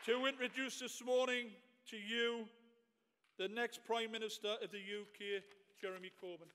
To introduce this morning to you the next Prime Minister of the UK, Jeremy Corbyn.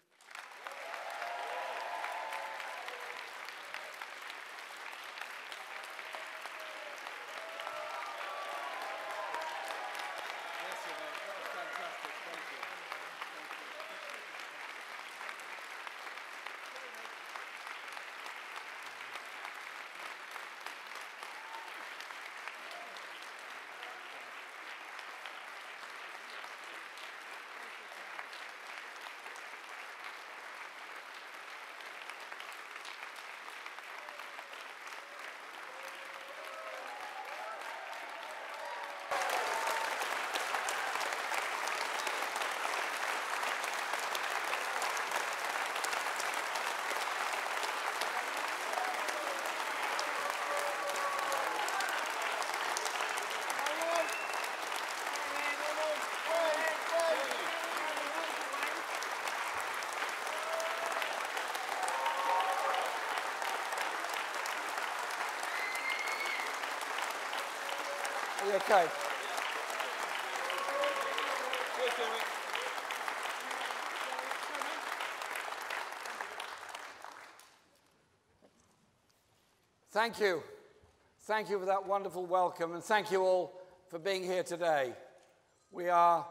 Okay. Thank you. Thank you for that wonderful welcome, and thank you all for being here today. We are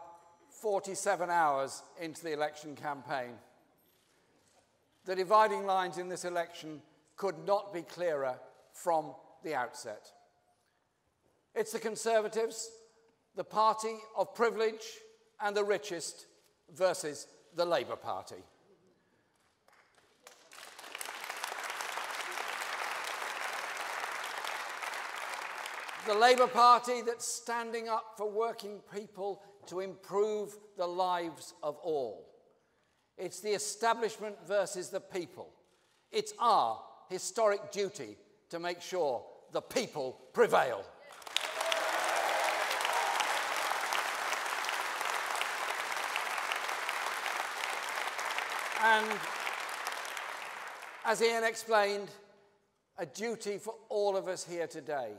47 hours into the election campaign. The dividing lines in this election could not be clearer from the outset. It's the Conservatives, the party of privilege and the richest, versus the Labour Party. The Labour Party that's standing up for working people to improve the lives of all. It's the establishment versus the people. It's our historic duty to make sure the people prevail. And as Ian explained, a duty for all of us here today.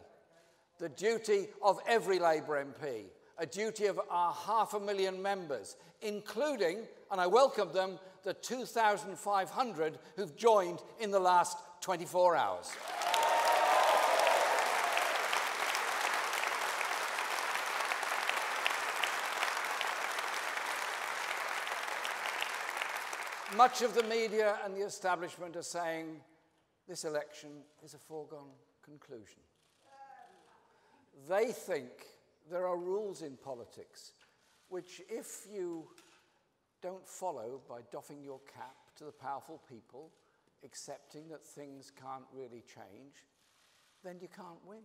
The duty of every Labour MP, a duty of our 500,000 members, including, and I welcome them, the 2,500 who've joined in the last 24 hours. Much of the media and the establishment are saying this election is a foregone conclusion. They think there are rules in politics which, if you don't follow by doffing your cap to the powerful people, accepting that things can't really change, then you can't win.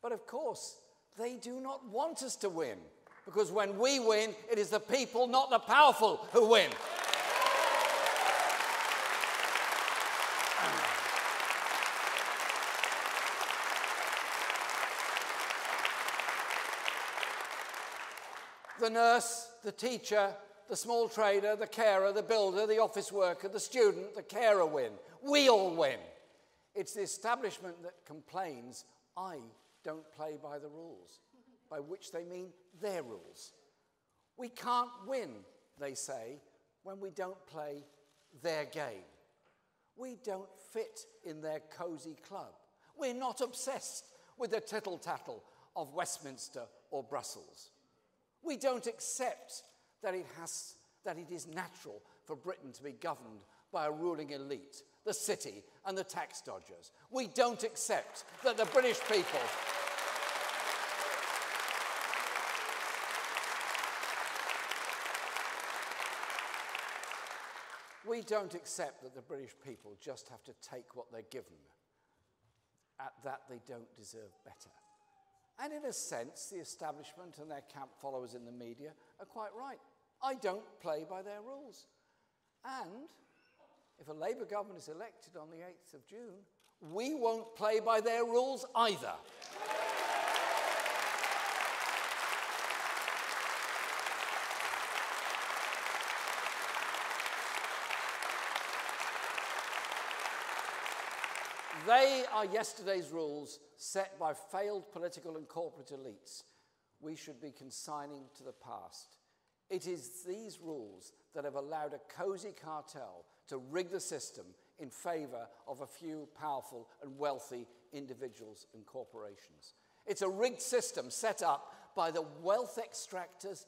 But of course, they do not want us to win, because when we win, it is the people, not the powerful, who win. The nurse, the teacher, the small trader, the carer, the builder, the office worker, the student, the carer win. We all win. It's the establishment that complains, I don't play by the rules, by which they mean their rules. We can't win, they say, when we don't play their game. We don't fit in their cosy club. We're not obsessed with the tittle-tattle of Westminster or Brussels. We don't accept that it is natural for Britain to be governed by a ruling elite, the city and the tax dodgers. We don't accept that the British people just have to take what they're given. At that, they don't deserve better. And in a sense, the establishment and their camp followers in the media are quite right. I don't play by their rules. And if a Labour government is elected on the 8th of June, we won't play by their rules either. They are yesterday's rules set by failed political and corporate elites. We should be consigning to the past. It is these rules that have allowed a cosy cartel to rig the system in favour of a few powerful and wealthy individuals and corporations. It's a rigged system set up by the wealth extractors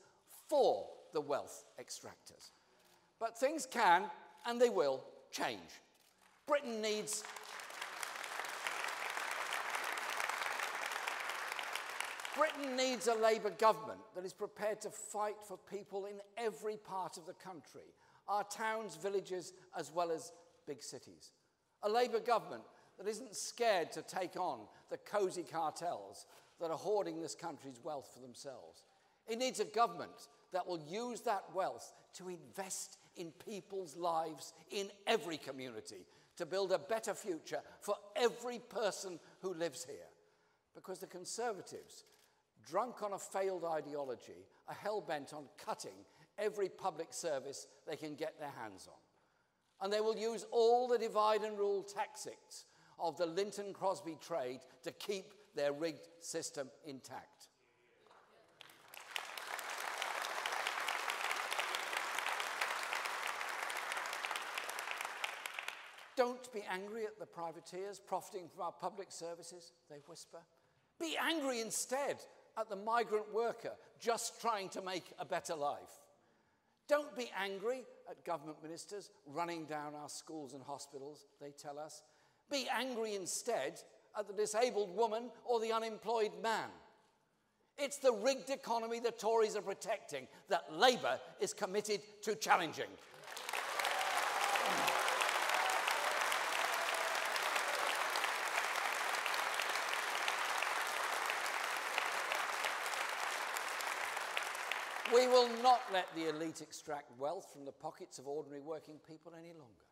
for the wealth extractors. But things can, and they will, change. Britain needs a Labour government that is prepared to fight for people in every part of the country, our towns, villages, as well as big cities. A Labour government that isn't scared to take on the cosy cartels that are hoarding this country's wealth for themselves. It needs a government that will use that wealth to invest in people's lives in every community, to build a better future for every person who lives here. Because the Conservatives, drunk on a failed ideology, are hell-bent on cutting every public service they can get their hands on. And they will use all the divide and rule tactics of the Linton Crosby trade to keep their rigged system intact. Don't be angry at the privateers profiting from our public services, they whisper. Be angry instead at the migrant worker just trying to make a better life. Don't be angry at government ministers running down our schools and hospitals, they tell us. Be angry instead at the disabled woman or the unemployed man. It's the rigged economy the Tories are protecting that Labour is committed to challenging. We will not let the elite extract wealth from the pockets of ordinary working people any longer.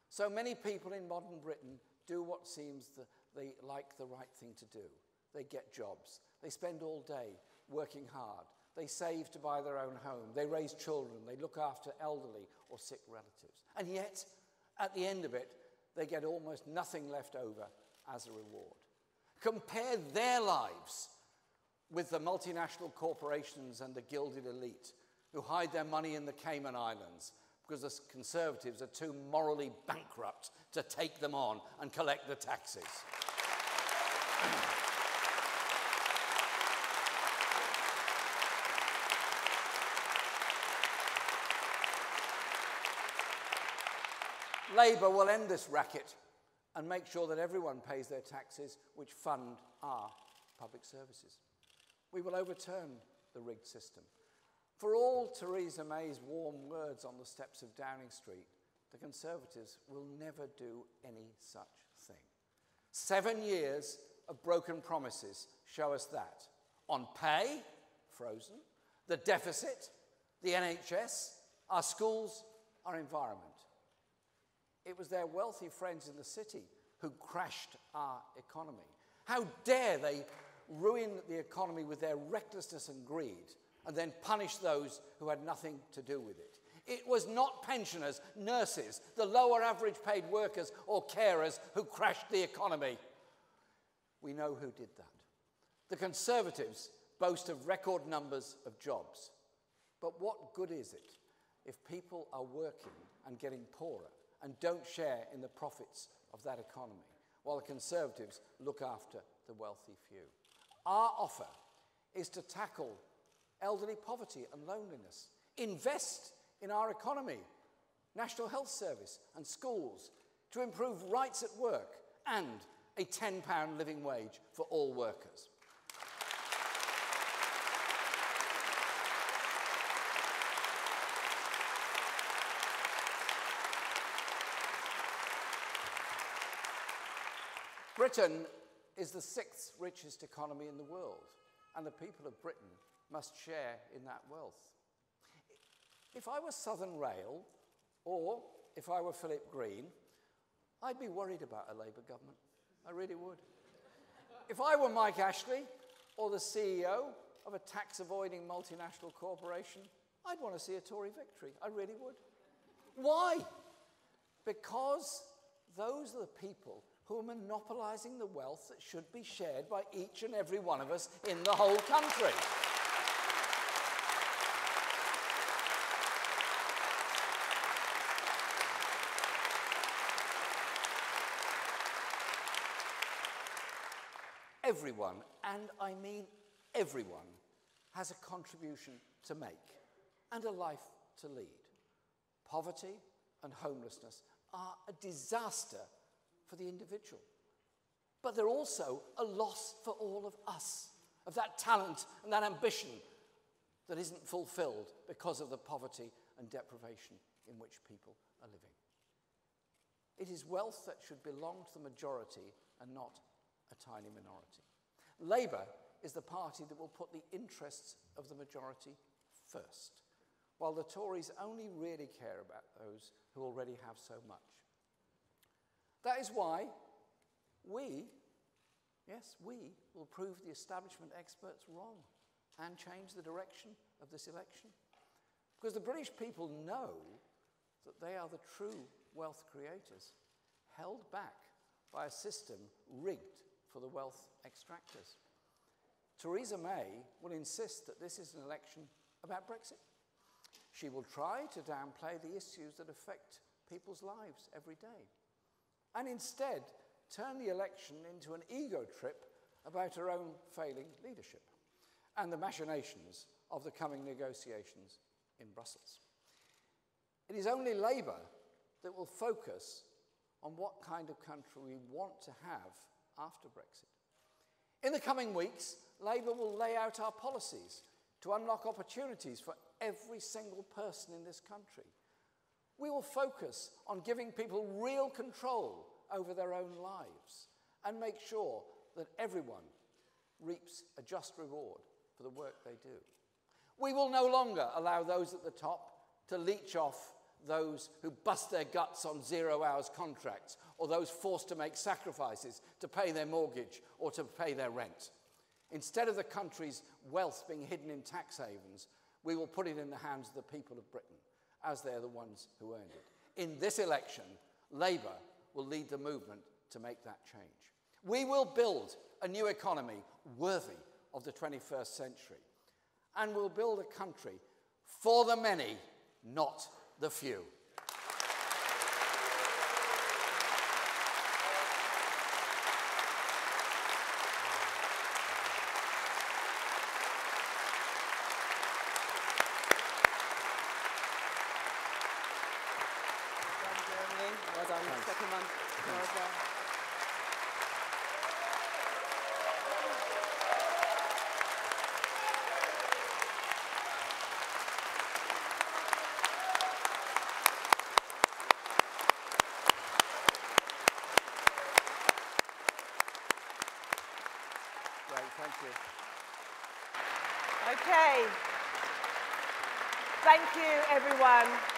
So many people in modern Britain do what seems they like the right thing to do. They get jobs. They spend all day working hard. They save to buy their own home. They raise children. They look after elderly or sick relatives. And yet, at the end of it, they get almost nothing left over as a reward. Compare their lives with the multinational corporations and the gilded elite who hide their money in the Cayman Islands because the Conservatives are too morally bankrupt to take them on and collect the taxes. Labour will end this racket and make sure that everyone pays their taxes which fund our public services. We will overturn the rigged system. For all Theresa May's warm words on the steps of Downing Street, the Conservatives will never do any such thing. 7 years of broken promises show us that. On pay, frozen, the deficit, the NHS, our schools, our environment. It was their wealthy friends in the city who crashed our economy. How dare they ruin the economy with their recklessness and greed, and then punish those who had nothing to do with it. It was not pensioners, nurses, the lower average paid workers or carers who crashed the economy. We know who did that. The Conservatives boast of record numbers of jobs. But what good is it if people are working and getting poorer and don't share in the profits of that economy, while the Conservatives look after the wealthy few? Our offer is to tackle elderly poverty and loneliness, invest in our economy, National Health Service and schools, to improve rights at work and a £10 living wage for all workers. Britain is the 6th richest economy in the world, and the people of Britain must share in that wealth. If I were Southern Rail, or if I were Philip Green, I'd be worried about a Labour government. I really would. If I were Mike Ashley, or the CEO of a tax-avoiding multinational corporation, I'd want to see a Tory victory. I really would. Why? Because those are the people who are monopolising the wealth that should be shared by each and every one of us in the whole country. Everyone, and I mean everyone, has a contribution to make and a life to lead. Poverty and homelessness are a disaster for the individual, but they're also a loss for all of us, of that talent and that ambition that isn't fulfilled because of the poverty and deprivation in which people are living. It is wealth that should belong to the majority and not a tiny minority. Labour is the party that will put the interests of the majority first, while the Tories only really care about those who already have so much. That is why we will prove the establishment experts wrong and change the direction of this election. Because the British people know that they are the true wealth creators, held back by a system rigged for the wealth extractors. Theresa May will insist that this is an election about Brexit. She will try to downplay the issues that affect people's lives every day, and instead turn the election into an ego trip about her own failing leadership and the machinations of the coming negotiations in Brussels. It is only Labour that will focus on what kind of country we want to have after Brexit. In the coming weeks, Labour will lay out our policies to unlock opportunities for every single person in this country. We will focus on giving people real control over their own lives and make sure that everyone reaps a just reward for the work they do. We will no longer allow those at the top to leech off those who bust their guts on 0 hours contracts, or those forced to make sacrifices to pay their mortgage or to pay their rent. Instead of the country's wealth being hidden in tax havens, we will put it in the hands of the people of Britain, as they're the ones who earned it. In this election, Labour will lead the movement to make that change. We will build a new economy worthy of the 21st century, and we'll build a country for the many, not the few. Well done, second one. Well done. Great, thank you. Okay. Thank you, everyone.